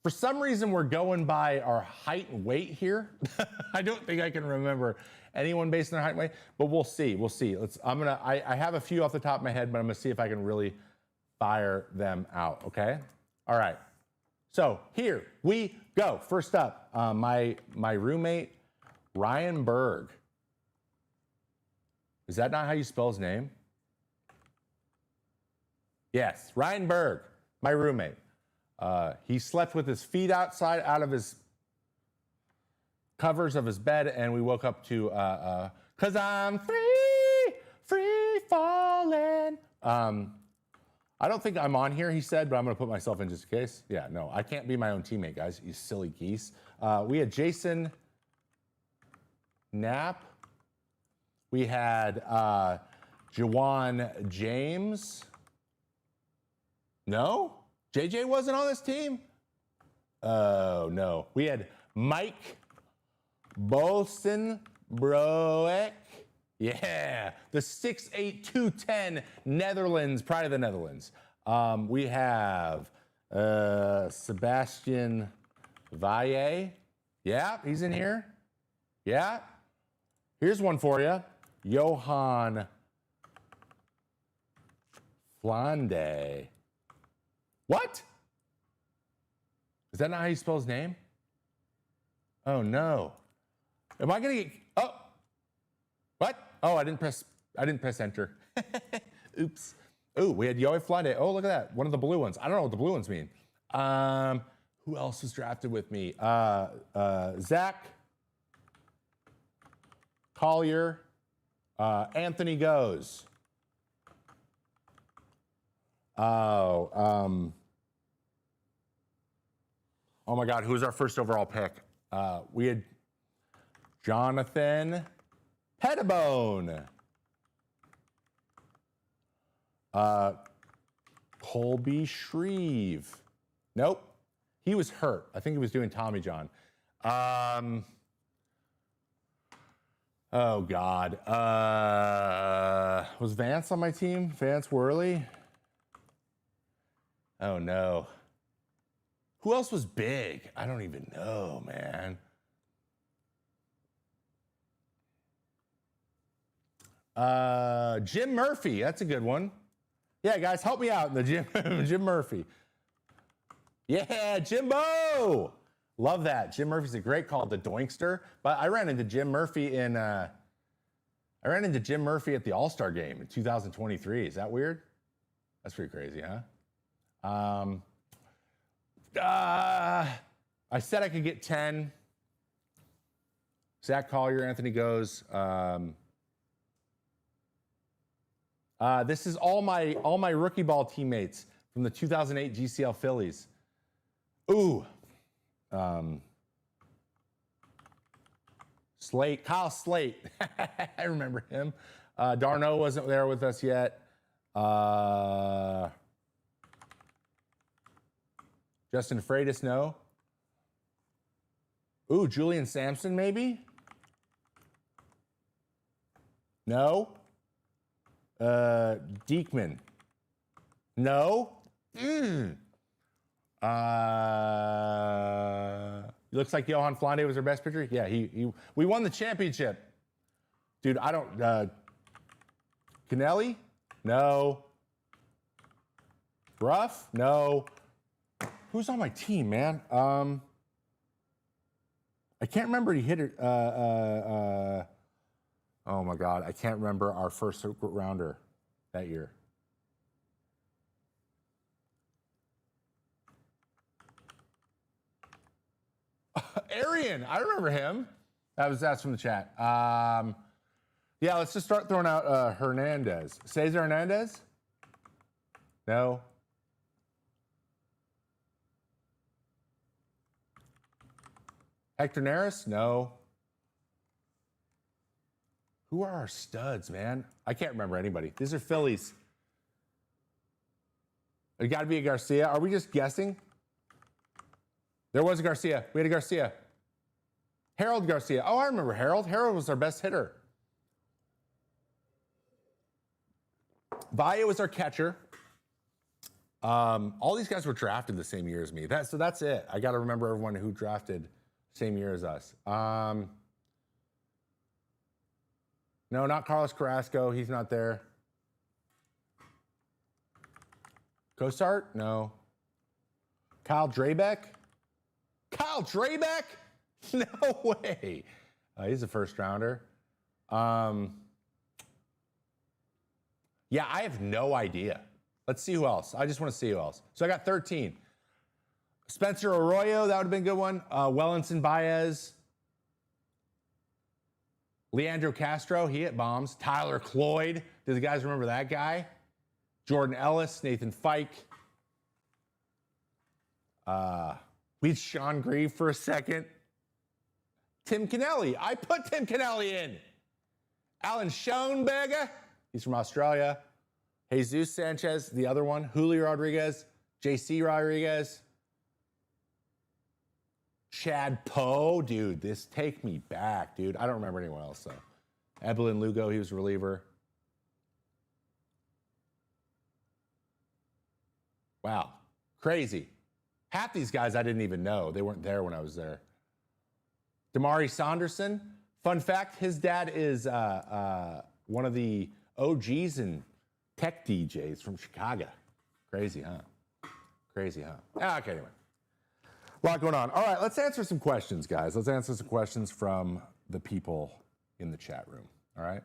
for some reason, we're going by our height and weight here. I don't think I can remember anyone based on their height and weight, but we'll see. We'll see. I have a few off the top of my head, but I'm gonna see if I can really fire them out. Okay. All right. So here we go. First up, my roommate Ryan Berg. Is that not how you spell his name? Yes, Ryan Berg, my roommate. He slept with his feet outside, out of his covers of his bed, and we woke up to, "'Cause I'm free falling." I don't think I'm on here, he said, but I'm gonna put myself in just in case. Yeah, no, I can't be my own teammate, guys, you silly geese. We had Jason Knapp. We had Jawan James. No? JJ wasn't on this team? Oh, no. We had Mike Bosenbroek. Yeah, the 6'8", 210 Netherlands, pride of the Netherlands. We have Sebastian Valle. Yeah, he's in here. Yeah. Here's one for you. Johan Flande. What? Is that not how you spell his name? Oh no. Am I gonna get, oh, what? Oh, I didn't press enter. Oops. Ooh, we had Johan Flande. Oh, look at that. One of the blue ones. I don't know what the blue ones mean. Who else was drafted with me? Zach Collier, Anthony Goes. Oh my God, who was our first overall pick? We had Jonathan Pettibone. Colby Shreve. Nope, he was hurt. I think he was doing Tommy John. Oh God, was Vance on my team? Vance Worley? Oh no. Who else was big? I don't even know, man. Jim Murphy, that's a good one. Yeah, guys, help me out in the gym. Jim Murphy. Yeah, Jimbo. Love that. Jim Murphy's a great call, the Doinkster. But I ran into Jim Murphy at the All-Star game in 2023. Is that weird? That's pretty crazy, huh? I said I could get 10. Zach Collier, Anthony Goes. This is all my rookie ball teammates from the 2008 GCL Phillies. Ooh. Slate, Kyle Slate. I remember him. Darno wasn't there with us yet. Justin Freitas, no. Ooh, Julian Sampson, maybe? No. Diekman. No. Looks like Johan Flande was our best pitcher. Yeah, we won the championship. Dude, I don't, Canelli? No. Ruff? No. Who's on my team, man? I can't remember. He hit it. Oh my God, I can't remember our first rounder that year. Arian, I remember him. That's from the chat. Yeah, let's just start throwing out Hernandez. Cesar Hernandez? No. Hector Neris? No. Who are our studs, man? I can't remember anybody. These are Phillies. It got to be a Garcia. Are we just guessing? There was a Garcia. We had a Garcia. Harold Garcia. Oh, I remember Harold. Harold was our best hitter. Valle was our catcher. All these guys were drafted the same year as me. So that's it. I got to remember everyone who drafted same year as us. No, not Carlos Carrasco. He's not there. Costart? No. Kyle Drabeck? Kyle Drabeck? No way. He's a first rounder. Yeah, I have no idea. Let's see who else. I just want to see who else. So I got 13. Spencer Arroyo, that would have been a good one. Wellington Baez. Leandro Castro, he hit bombs. Tyler Cloyd. Do the guys remember that guy? Jordan Ellis, Nathan Fike. We had Sean Grieve for a second. Tim Kennelly. I put Tim Kennelly in. Alan Schoenberger. He's from Australia. Jesus Sanchez, the other one. Julio Rodriguez. JC Rodriguez. Chad Poe. Dude, this take me back, dude. I don't remember anyone else, though. Evelyn Lugo, he was a reliever. Wow. Crazy. Half these guys I didn't even know. They weren't there when I was there. Damari Saunderson. Fun fact, his dad is one of the OGs and tech DJs from Chicago. Crazy, huh? Crazy, huh? Okay, anyway. A lot going on. All right, let's answer some questions, guys. Let's answer some questions from the people in the chat room, all right?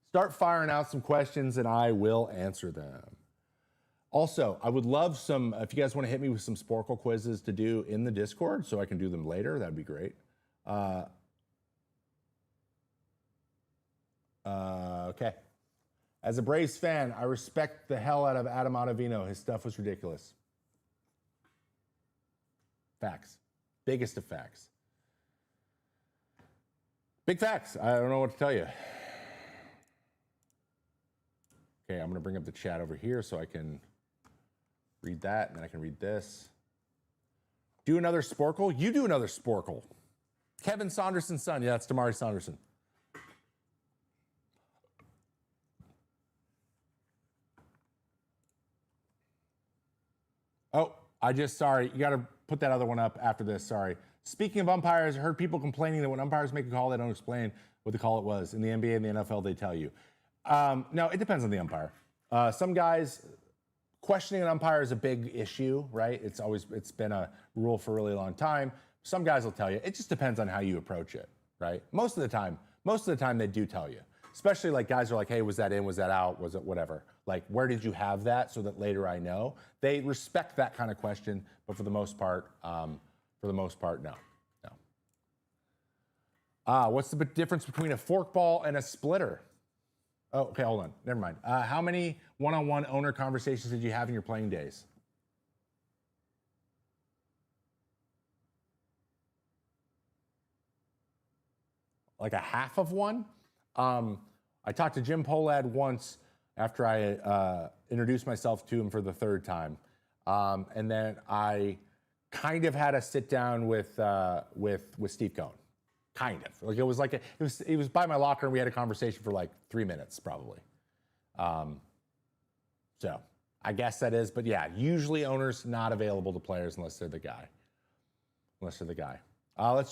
Start firing out some questions and I will answer them. Also, I would love some, if you guys want to hit me with some Sporkle quizzes to do in the Discord so I can do them later, that'd be great. Okay. As a Braves fan, I respect the hell out of Adam Ottavino. His stuff was ridiculous. Facts. Biggest of facts. Big facts. I don't know what to tell you. Okay, I'm going to bring up the chat over here so I can read that, and then I can read this. Do another Sporkle? You do another Sporkle. Kevin Saunderson's son. Yeah, that's Damari Saunderson. Oh, sorry. You got to put that other one up after this. Sorry. Speaking of umpires, I heard people complaining that when umpires make a call, they don't explain what the call it was. In the NBA and the NFL, they tell you. No, it depends on the umpire. Some guys, questioning an umpire is a big issue, right? It's been a rule for a really long time. Some guys will tell you. It just depends on how you approach it, right? Most of the time they do tell you. Especially like guys are like, hey, was that in? Was that out? Was it whatever? Like, where did you have that so that later I know? They respect that kind of question, but for the most part, no. What's the difference between a forkball and a splitter? Oh, okay, hold on. Never mind. How many one-on-one owner conversations did you have in your playing days? Like a half of one? I talked to Jim Polad once after I introduced myself to him for the third time. And then I kind of had a sit down with Steve Cohen. Kind of. Like it was by my locker and we had a conversation for like 3 minutes probably. So I guess that is, but yeah, usually owners not available to players unless they're the guy. Let's do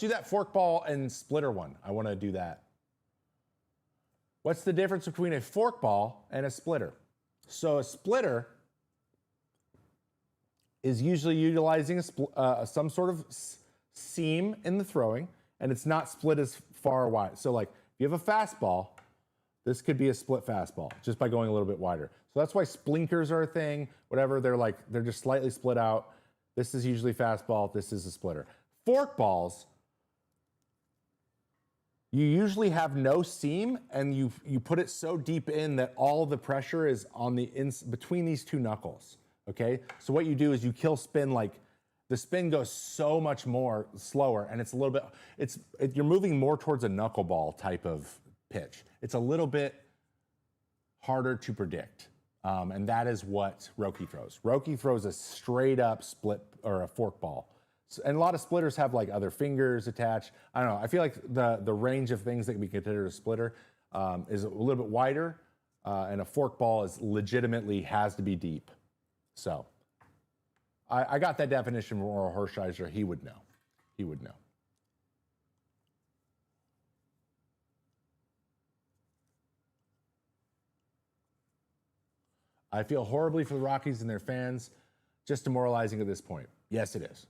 that forkball and splitter one. I want to do that. What's the difference between a forkball and a splitter? So a splitter is usually utilizing some sort of seam in the throwing, and it's not split as far wide. So like if you have a fastball, this could be a split fastball just by going a little bit wider. So that's why splinkers are a thing, whatever. They're just slightly split out. This is usually fastball. This is a splitter. Forkballs, you usually have no seam, and you put it so deep in that all the pressure is on between these two knuckles. Okay, so what you do is you kill spin. Like the spin goes so much more slower, and it's a little bit. You're moving more towards a knuckleball type of pitch. It's a little bit harder to predict, and that is what Roki throws. Roki throws a straight up split or a forkball. And a lot of splitters have like other fingers attached. I don't know. I feel like the range of things that can be considered a splitter is a little bit wider. and a forkball is legitimately has to be deep. So I got that definition from Oral Hershiser. He would know. He would know. I feel horribly for the Rockies and their fans. Just demoralizing at this point. Yes, it is.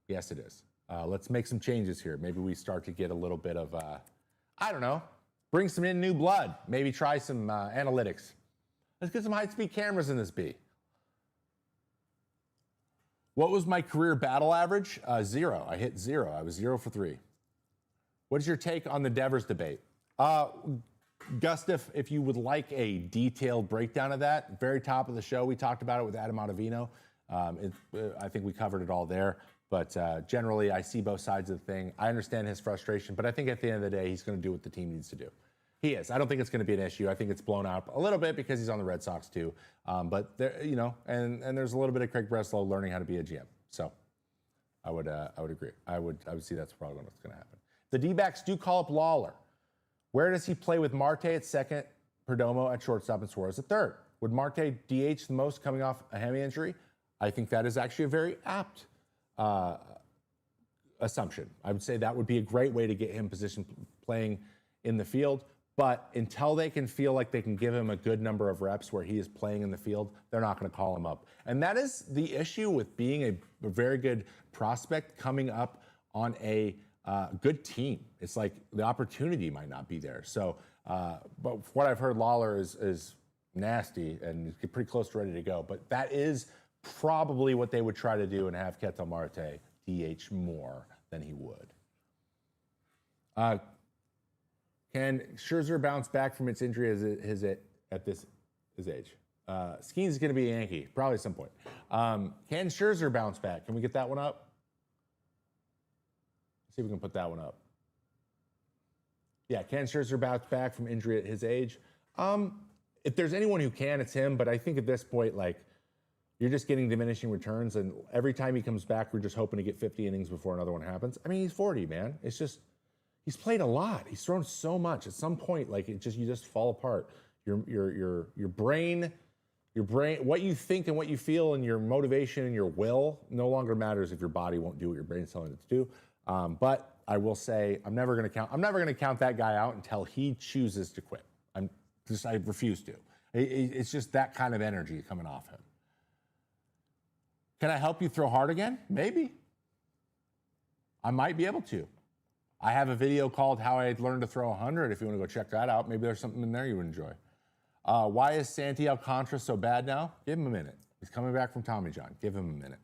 Yes, it is. Let's make some changes here. Maybe we start to get a little bit of, I don't know, bring some in new blood. Maybe try some analytics. Let's get some high-speed cameras in this B. What was my career battle average? 0. I hit 0. I was 0 for 3. What is your take on the Devers debate? Gustav, if you would like a detailed breakdown of that, very top of the show, we talked about it with Adam Ottavino. I think we covered it all there. But generally, I see both sides of the thing. I understand his frustration, but I think at the end of the day, he's going to do what the team needs to do. He is. I don't think it's going to be an issue. I think it's blown out a little bit because he's on the Red Sox too. But there, you know, and there's a little bit of Craig Breslow learning how to be a GM. So I would agree. I would see that's probably what's going to happen. The D-backs do call up Lawler. Where does he play with Marte at second, Perdomo at shortstop, and Suarez at third? Would Marte DH the most coming off a hammy injury? I think that is actually a very apt assumption. I would say that would be a great way to get him positioned playing in the field. But until they can feel like they can give him a good number of reps where he is playing in the field, they're not going to call him up. And that is the issue with being a very good prospect coming up on a good team. It's like the opportunity might not be there. So, but what I've heard, Lawler is nasty and pretty close to ready to go. But that is probably what they would try to do and have Ketel Marte DH more than he would. Can Scherzer bounce back from its injury at this age? Skeens is going to be a Yankee, probably at some point. Can Scherzer bounce back? Can we get that one up? Let's see if we can put that one up. Yeah, can Scherzer bounce back from injury at his age? If there's anyone who can, it's him. But I think at this point, like, you're just getting diminishing returns. And every time he comes back, we're just hoping to get 50 innings before another one happens. I mean, he's 40, man. It's just... He's played a lot. He's thrown so much. At some point, like you just fall apart. Your brain, what you think and what you feel, and your motivation and your will no longer matters if your body won't do what your brain's telling it to do. But I will say, I'm never going to count that guy out until he chooses to quit. I refuse to. It's just that kind of energy coming off him. Can I help you throw hard again? Maybe. I might be able to. I have a video called How I Learned to Throw 100 if you want to go check that out. Maybe there's something in there you would enjoy. Why is Santi Alcantara so bad now? Give him a minute. He's coming back from Tommy John. Give him a minute.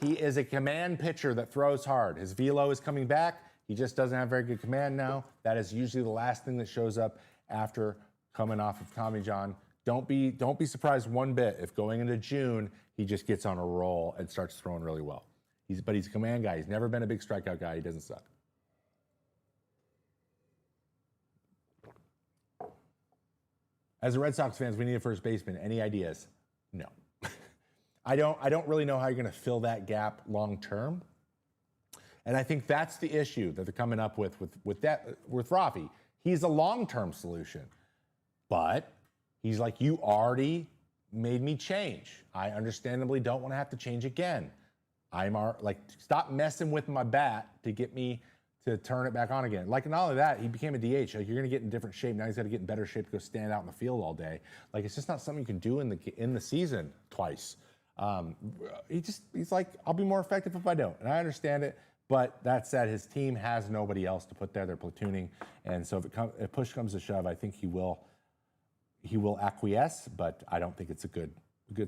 He is a command pitcher that throws hard. His velo is coming back. He just doesn't have very good command now. That is usually the last thing that shows up after coming off of Tommy John. Don't be surprised one bit if going into June, he just gets on a roll and starts throwing really well. But he's a command guy. He's never been a big strikeout guy. He doesn't suck. As a Red Sox fans, we need a first baseman. Any ideas? No. I don't really know how you're going to fill that gap long term. And I think that's the issue that they're coming up with Rafi. He's a long-term solution. But he's like, you already made me change. I understandably don't want to have to change again. Stop messing with my bat to get me to turn it back on again. Like, not only that, he became a DH. Like, you're going to get in different shape. Now he's got to get in better shape to go stand out in the field all day. Like, it's just not something you can do in the season twice. He's like, I'll be more effective if I don't. And I understand it. But that said, his team has nobody else to put there. They're platooning. And so if push comes to shove, I think he will acquiesce. But I don't think it's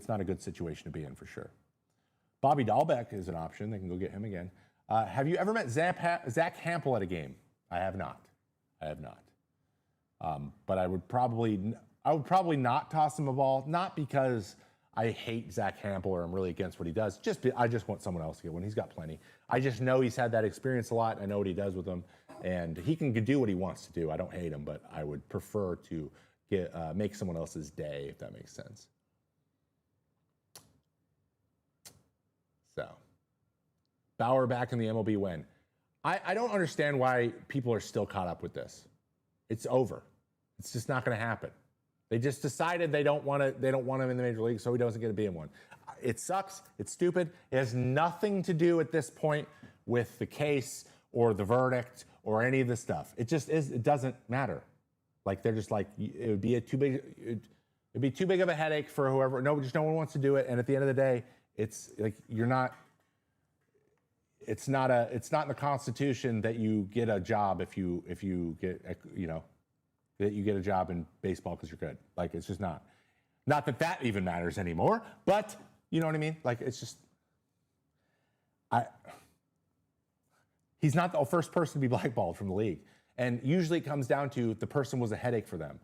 not a good situation to be in for sure. Bobby Dahlbeck is an option. They can go get him again. Have you ever met Zach Hampel at a game? I have not. But I would probably not toss him a ball, not because I hate Zach Hampel or I'm really against what he does. I just want someone else to get one. He's got plenty. I just know he's had that experience a lot. I know what he does with them, and he can do what he wants to do. I don't hate him, but I would prefer to make someone else's day, if that makes sense. So. Bauer back in the MLB when? I don't understand why people are still caught up with this. It's over. It's just not going to happen. They just decided they don't want him in the major league, so he doesn't get to be in one. It sucks. It's stupid. It has nothing to do at this point with the case or the verdict or any of this stuff. It just is. It doesn't matter. Like they're just like it would be too big of a headache for whoever. No one wants to do it. And at the end of the day, it's like you're not. It's not in the Constitution that you get a job if you get that you get a job in baseball because you're good. Like it's just not. Not that even matters anymore. But you know what I mean. Like it's just. He's not the first person to be blackballed from the league. And usually it comes down to the person was a headache for them.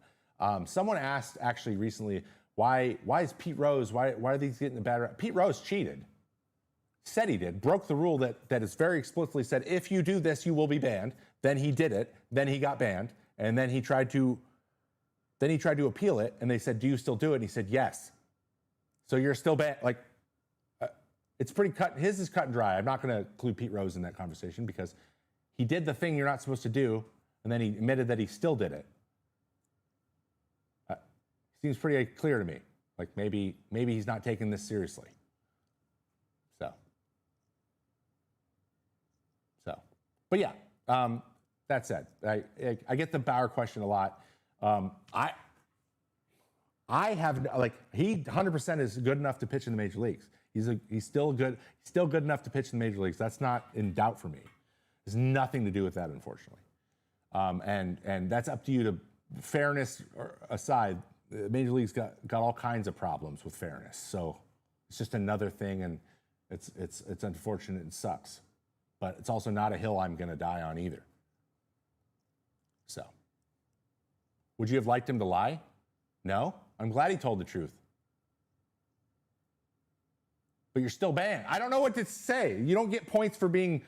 Someone asked actually recently, why is Pete Rose, why are these getting a bad rap? Pete Rose cheated. Said he did, broke the rule that is very explicitly said, if you do this, you will be banned. Then he did it, then he got banned, and then he tried to appeal it, and they said, do you still do it? And he said, yes. So you're still banned. Like, it's pretty cut. His is cut and dry. I'm not going to include Pete Rose in that conversation because he did the thing you're not supposed to do, and then he admitted that he still did it. Seems pretty clear to me. Like maybe he's not taking this seriously. But yeah, that said, I get the Bauer question a lot. I have like he 100% is good enough to pitch in the major leagues. He's still good enough to pitch in the major leagues. That's not in doubt for me. There's nothing to do with that, unfortunately. And that's up to you to fairness aside. The major leagues got all kinds of problems with fairness. So it's just another thing, and it's unfortunate and sucks. But it's also not a hill I'm going to die on either. So, would you have liked him to lie? No? I'm glad he told the truth. But you're still banned. I don't know what to say. You don't get points for being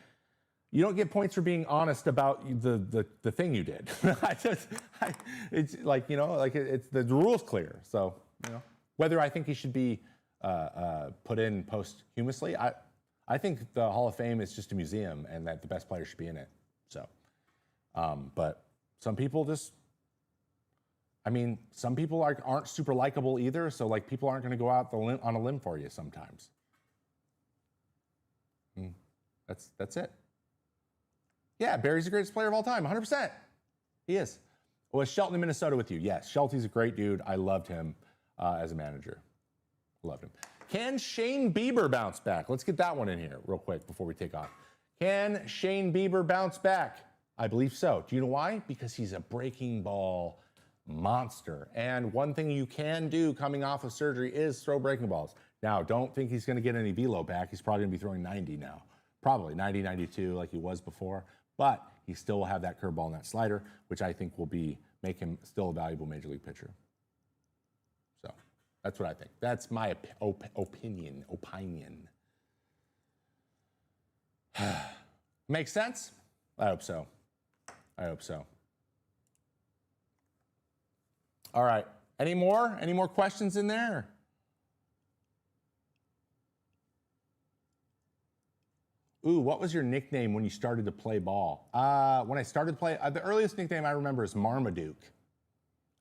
honest about the thing you did. It's like, it's the rule's clear. So, whether I think he should be put in posthumously, I think the Hall of Fame is just a museum and that the best players should be in it. So, but some people some people aren't super likable either. So like people aren't going to go out on a limb for you sometimes. That's it. Yeah, Barry's the greatest player of all time, 100%. He is. Was Shelton in Minnesota with you? Yes, Shelty's a great dude. I loved him as a manager. Loved him. Can Shane Bieber bounce back? Let's get that one in here real quick before we take off. Can Shane Bieber bounce back? I believe so. Do you know why? Because he's a breaking ball monster. And one thing you can do coming off of surgery is throw breaking balls. Now, don't think he's going to get any velo back. He's probably going to be throwing 90 now. Probably 90, 92 like he was before. But he still will have that curveball and that slider, which I think will make him still a valuable major league pitcher. That's what I think. That's my opinion. Makes sense? I hope so. All right. Any more questions in there? Ooh, what was your nickname when you started to play ball? When I started to play, the earliest nickname I remember is Marmaduke.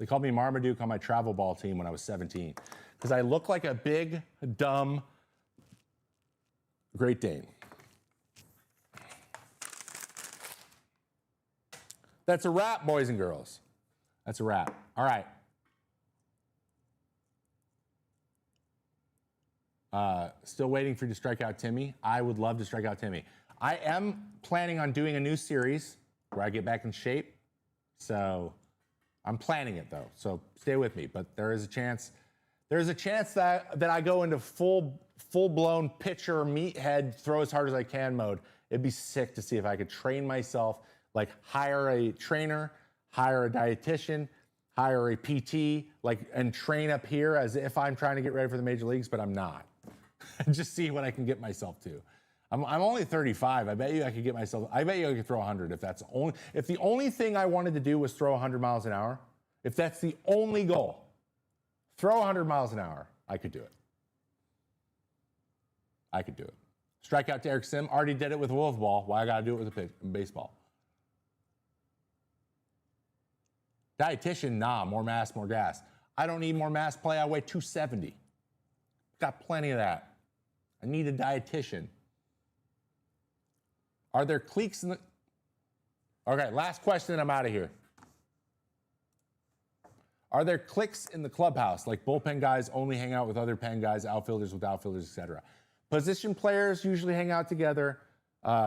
They called me Marmaduke on my travel ball team when I was 17 because I look like a big, dumb Great Dane. That's a wrap, boys and girls. That's a wrap. All right. Still waiting for you to strike out Timmy. I would love to strike out Timmy. I am planning on doing a new series where I get back in shape. So I'm planning it though. So stay with me. But there is a chance that I go into full-blown pitcher meathead, throw as hard as I can mode. It'd be sick to see if I could train myself, like hire a trainer, hire a dietitian, hire a PT, and train up here as if I'm trying to get ready for the major leagues, but I'm not. Just see what I can get myself to. I'm only 35. I bet you I could throw 100 if the only thing I wanted to do was throw 100 miles an hour. If that's the only goal, throw 100 miles an hour, I could do it. Strike out to Eric Sim. Already did it with a wolf ball. Why I got to do it with a baseball? Dietitian, nah, more mass, more gas. I don't need more mass play. I weigh 270. Got plenty of that. I need a dietitian. Are there cliques in the... Okay, last question and I'm out of here. Are there cliques in the clubhouse, like bullpen guys only hang out with other pen guys, outfielders with outfielders, etc.? Position players usually hang out together.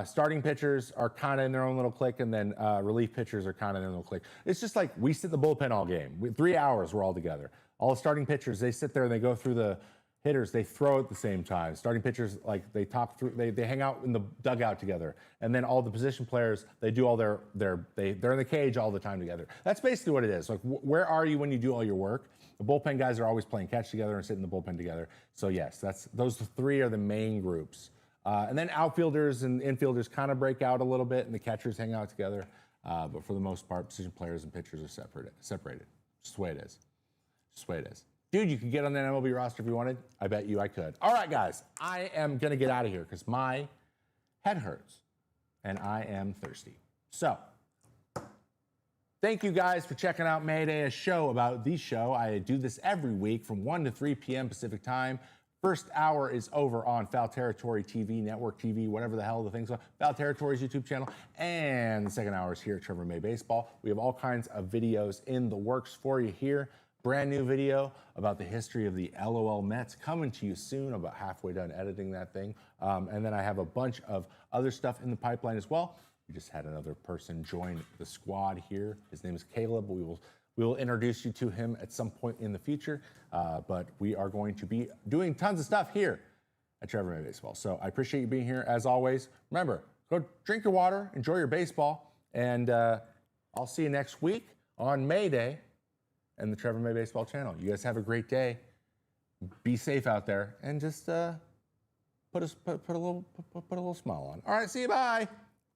Starting pitchers are kind of in their own little clique, and then relief pitchers are kind of in their little clique. It's just like we sit in the bullpen all game. 3 hours, we're all together. All the starting pitchers, they sit there and they go through the hitters, they throw at the same time. Starting pitchers, like they talk through, they hang out in the dugout together. And then all the position players, they do all they're in the cage all the time together. That's basically what it is. Like, where are you when you do all your work? The bullpen guys are always playing catch together and sitting in the bullpen together. So yes, those 3 are the main groups. And then outfielders and infielders kind of break out a little bit, and the catchers hang out together. But for the most part, position players and pitchers are separated. Just the way it is. Just the way it is. Dude, you could get on that MLB roster if you wanted. I bet you I could. All right, guys. I am going to get out of here because my head hurts and I am thirsty. So, thank you guys for checking out Mayday, a show about the show. I do this every week from 1 to 3 p.m. Pacific time. First hour is over on Foul Territory TV, Network TV, whatever the hell the things are. Foul Territory's YouTube channel. And the second hour is here at Trevor May Baseball. We have all kinds of videos in the works for you here. Brand new video about the history of the LOL Mets coming to you soon. About halfway done editing that thing. And then I have a bunch of other stuff in the pipeline as well. We just had another person join the squad here. His name is Caleb. We will introduce you to him at some point in the future. But we are going to be doing tons of stuff here at Trevor May Baseball. So I appreciate you being here as always. Remember, go drink your water, enjoy your baseball, and I'll see you next week on Mayday and the Trevor May Baseball channel. You guys have a great day. Be safe out there, and just put a little smile on. All right, see you. Bye.